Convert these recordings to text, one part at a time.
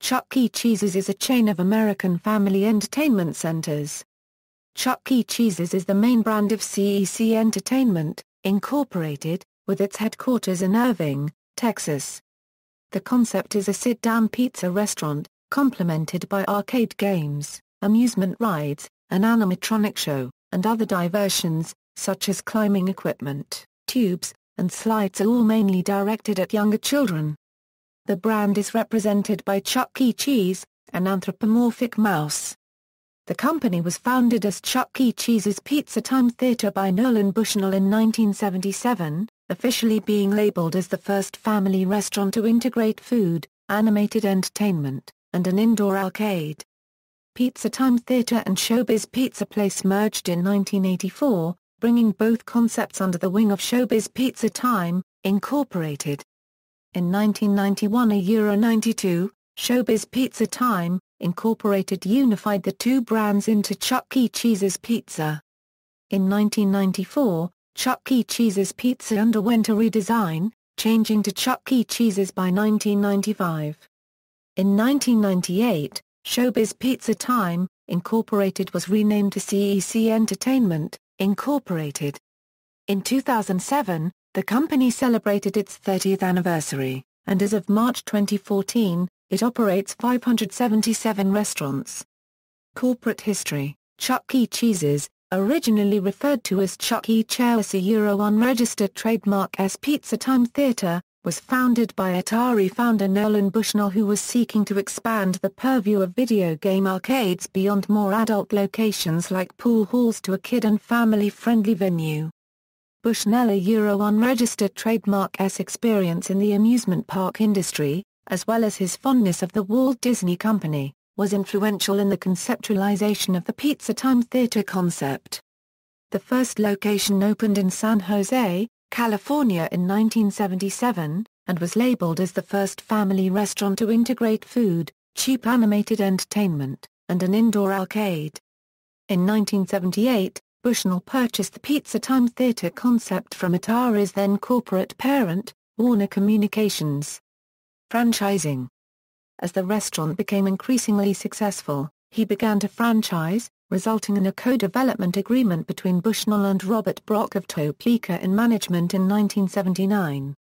Chuck E. Cheese's is a chain of American family entertainment centers. Chuck E. Cheese's is the main brand of CEC Entertainment, Incorporated, with its headquarters in Irving, Texas. The concept is a sit-down pizza restaurant, complemented by arcade games, amusement rides, an animatronic show, and other diversions, such as climbing equipment, tubes, and slides, are all mainly directed at younger children. The brand is represented by Chuck E. Cheese, an anthropomorphic mouse. The company was founded as Chuck E. Cheese's Pizza Time Theater by Nolan Bushnell in 1977, officially being labeled as the first family restaurant to integrate food, animated entertainment, and an indoor arcade. Pizza Time Theater and Showbiz Pizza Place merged in 1984, bringing both concepts under the wing of Showbiz Pizza Time, Incorporated. In 1991 a €92, Showbiz Pizza Time, Incorporated unified the two brands into Chuck E. Cheese's Pizza. In 1994, Chuck E. Cheese's Pizza underwent a redesign, changing to Chuck E. Cheese's by 1995. In 1998, Showbiz Pizza Time, Incorporated was renamed to CEC Entertainment, Incorporated. In 2007, the company celebrated its 30th anniversary, and as of March 2014, it operates 577 restaurants. Corporate history: Chuck E. Cheese's, originally referred to as Chuck E. Cheese, a unregistered trademark as Pizza Time Theater, was founded by Atari founder Nolan Bushnell, who was seeking to expand the purview of video game arcades beyond more adult locations like pool halls to a kid and family-friendly venue. Bushnell, a unregistered trademark S experience in the amusement park industry, as well as his fondness of the Walt Disney Company, was influential in the conceptualization of the Pizza Time Theater concept. The first location opened in San Jose, California in 1977, and was labeled as the first family restaurant to integrate food, cheap animated entertainment, and an indoor arcade. In 1978, Bushnell purchased the Pizza Time Theater concept from Atari's then corporate parent, Warner Communications. Franchising. As the restaurant became increasingly successful, he began to franchise, resulting in a co-development agreement between Bushnell and Robert Brock of Topeka in management in 1979.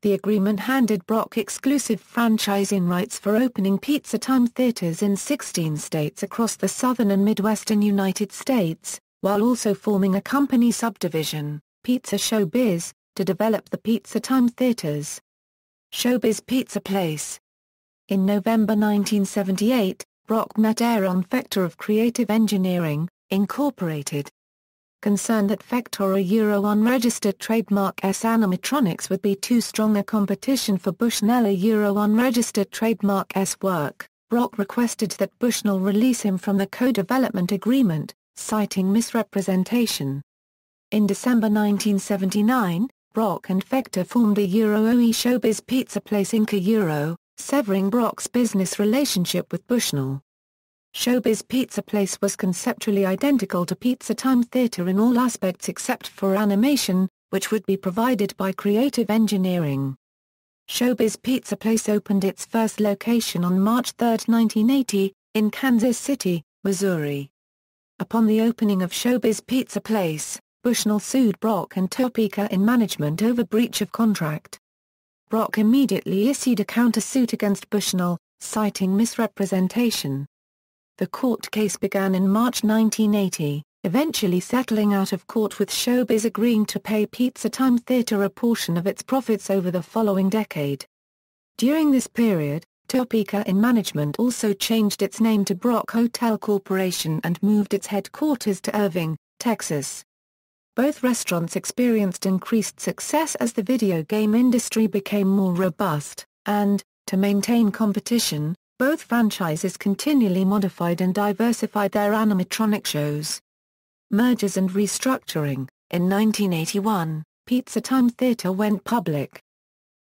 The agreement handed Brock exclusive franchising rights for opening Pizza Time theaters in 16 states across the southern and midwestern United States, while also forming a company subdivision, Pizza Showbiz, to develop the Pizza Time theaters. Showbiz Pizza Place. In November 1978, Brock met Aaron Fector of Creative Engineering, Incorporated. Concerned that Fector, a unregistered trademark S animatronics, would be too strong a competition for Bushnell, a unregistered trademark S work, Brock requested that Bushnell release him from the co-development agreement, citing misrepresentation. In December 1979, Brock and Fector formed a OE Showbiz Pizza Place Inc. severing Brock's business relationship with Bushnell. Showbiz Pizza Place was conceptually identical to Pizza Time Theater in all aspects except for animation, which would be provided by Creative Engineering. Showbiz Pizza Place opened its first location on March 3, 1980, in Kansas City, Missouri. Upon the opening of Showbiz Pizza Place, Bushnell sued Brock and Topeka in management over breach of contract. Brock immediately issued a countersuit against Bushnell, citing misrepresentation. The court case began in March 1980, eventually settling out of court with Showbiz agreeing to pay Pizza Time Theater a portion of its profits over the following decade. During this period, Topeka in management also changed its name to Brock Hotel Corporation and moved its headquarters to Irving, Texas. Both restaurants experienced increased success as the video game industry became more robust, and, to maintain competition, both franchises continually modified and diversified their animatronic shows. Mergers and restructuring. In 1981, Pizza Time Theater went public.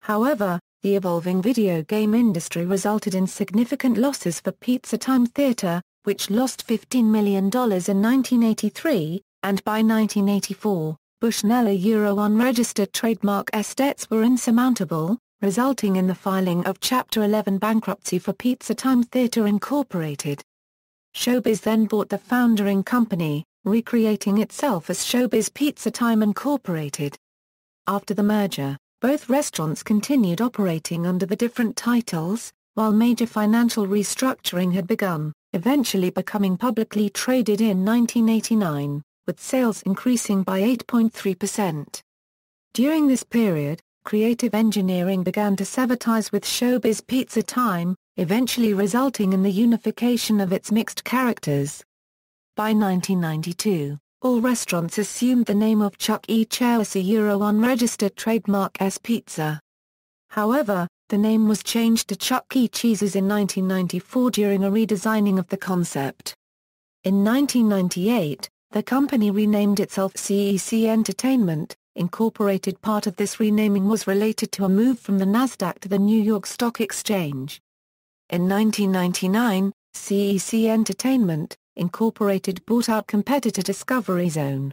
However, the evolving video game industry resulted in significant losses for Pizza Time Theater, which lost $15 million in 1983, and by 1984, Bushnell, a unregistered trademark S debts were insurmountable, resulting in the filing of Chapter 11 bankruptcy for Pizza Time Theatre Incorporated. Showbiz then bought the foundering company, recreating itself as Showbiz Pizza Time Incorporated. After the merger, both restaurants continued operating under the different titles, while major financial restructuring had begun, eventually becoming publicly traded in 1989, with sales increasing by 8.3%. During this period, creative engineering began to sever ties with Showbiz Pizza Time, eventually resulting in the unification of its mixed characters. By 1992, all restaurants assumed the name of Chuck E. Cheese, a unregistered trademark as Pizza. However, the name was changed to Chuck E. Cheese's in 1994 during a redesigning of the concept. In 1998, the company renamed itself CEC Entertainment, Incorporated. Part of this renaming was related to a move from the Nasdaq to the New York Stock Exchange. In 1999, CEC Entertainment, Incorporated bought out competitor Discovery Zone.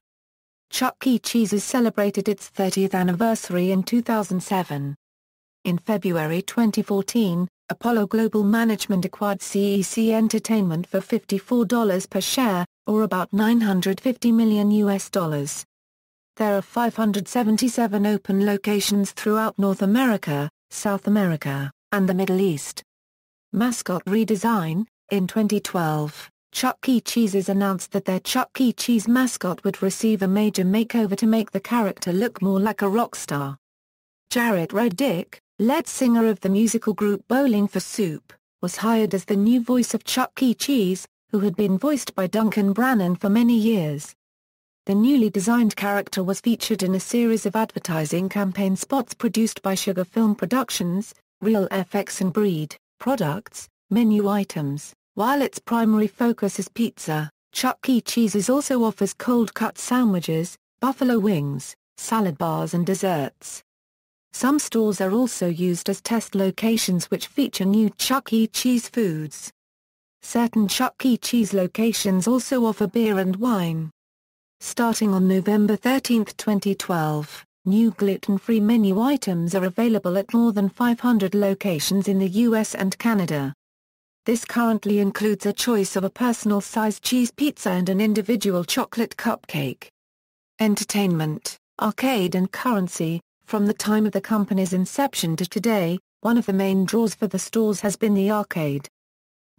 Chuck E. Cheese's celebrated its 30th anniversary in 2007. In February 2014, Apollo Global Management acquired CEC Entertainment for $54 per share, or about $950 million. There are 577 open locations throughout North America, South America, and the Middle East. Mascot Redesign. In 2012, Chuck E. Cheese's announced that their Chuck E. Cheese mascot would receive a major makeover to make the character look more like a rock star. Jarrett Reddick, lead singer of the musical group Bowling for Soup, was hired as the new voice of Chuck E. Cheese, who had been voiced by Duncan Brannon for many years. The newly designed character was featured in a series of advertising campaign spots produced by Sugar Film Productions, Real FX and Breed products, menu items. While its primary focus is pizza, Chuck E. Cheese's also offers cold-cut sandwiches, buffalo wings, salad bars and desserts. Some stores are also used as test locations which feature new Chuck E. Cheese foods. Certain Chuck E. Cheese locations also offer beer and wine. Starting on November 13, 2012, new gluten-free menu items are available at more than 500 locations in the US and Canada. This currently includes a choice of a personal-sized cheese pizza and an individual chocolate cupcake. Entertainment, arcade and currency. From the time of the company's inception to today, one of the main draws for the stores has been the arcade.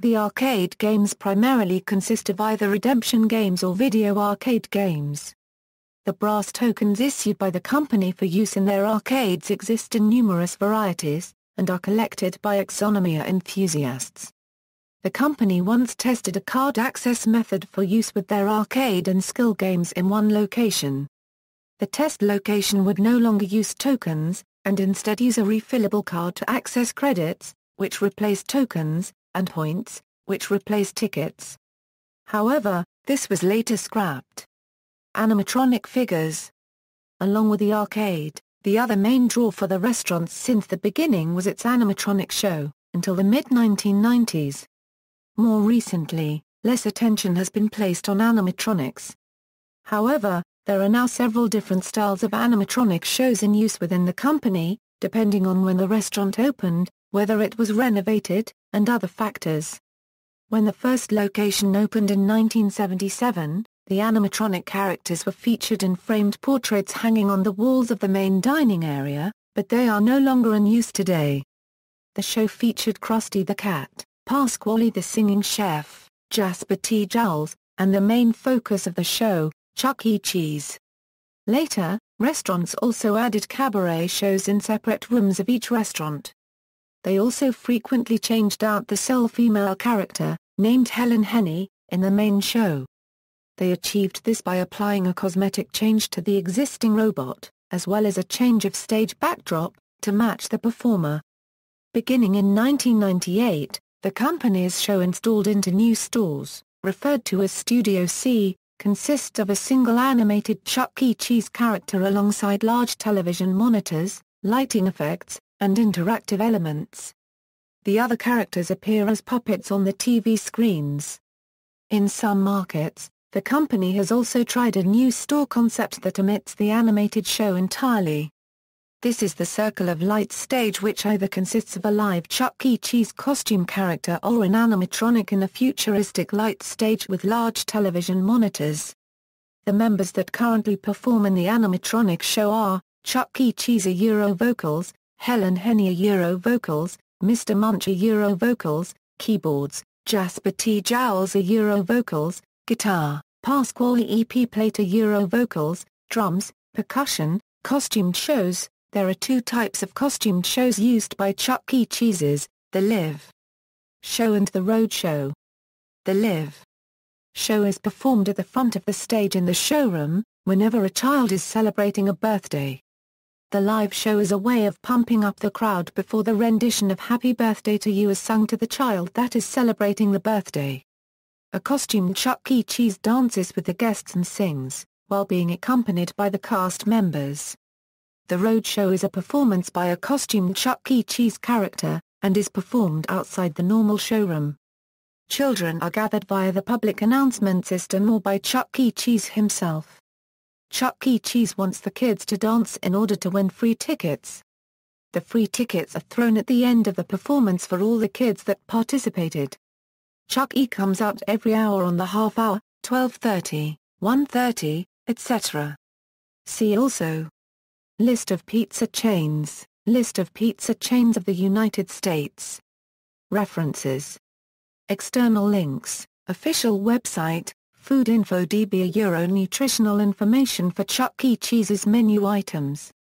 The arcade games primarily consist of either redemption games or video arcade games. The brass tokens issued by the company for use in their arcades exist in numerous varieties, and are collected by Exonomia enthusiasts. The company once tested a card access method for use with their arcade and skill games in one location. The test location would no longer use tokens, and instead use a refillable card to access credits, which replaced tokens, and points, which replaced tickets. However, this was later scrapped. Animatronic figures. Along with the arcade, the other main draw for the restaurants since the beginning was its animatronic show, until the mid-1990s. More recently, less attention has been placed on animatronics. However, there are now several different styles of animatronic shows in use within the company, depending on when the restaurant opened, whether it was renovated, and other factors. When the first location opened in 1977, the animatronic characters were featured in framed portraits hanging on the walls of the main dining area, but they are no longer in use today. The show featured Krusty the Cat, Pasquale the Singing Chef, Jasper T. Jowls, and the main focus of the show, Chuck E. Cheese. Later, restaurants also added cabaret shows in separate rooms of each restaurant. They also frequently changed out the sole female character, named Helen Henny, in the main show. They achieved this by applying a cosmetic change to the existing robot, as well as a change of stage backdrop, to match the performer. Beginning in 1998, the company's show installed into new stores, referred to as Studio C, consists of a single animated Chuck E. Cheese character alongside large television monitors, lighting effects, and interactive elements. The other characters appear as puppets on the TV screens. In some markets, the company has also tried a new store concept that omits the animated show entirely. This is the Circle of Light stage, which either consists of a live Chuck E. Cheese costume character or an animatronic in a futuristic light stage with large television monitors. The members that currently perform in the animatronic show are Chuck E. Cheese Euro vocals, Helen Henny Euro vocals, Mr. Munch Euro vocals, keyboards, Jasper T. Jowls Euro vocals, guitar, Pasquale E.P. Plater Euro vocals, drums, percussion. Costumed shows. There are two types of costumed shows used by Chuck E. Cheese's, the Live Show and the Roadshow. The Live Show is performed at the front of the stage in the showroom, whenever a child is celebrating a birthday. The live show is a way of pumping up the crowd before the rendition of Happy Birthday to You is sung to the child that is celebrating the birthday. A costumed Chuck E. Cheese dances with the guests and sings, while being accompanied by the cast members. The Roadshow is a performance by a costumed Chuck E. Cheese character, and is performed outside the normal showroom. Children are gathered via the public announcement system or by Chuck E. Cheese himself. Chuck E. Cheese wants the kids to dance in order to win free tickets. The free tickets are thrown at the end of the performance for all the kids that participated. Chuck E. comes out every hour on the half hour, 12:30, 1:30, etc. See also: List of pizza chains, List of pizza chains of the United States. References. External links, official website, Food Info DB Euro nutritional information for Chuck E. Cheese's menu items.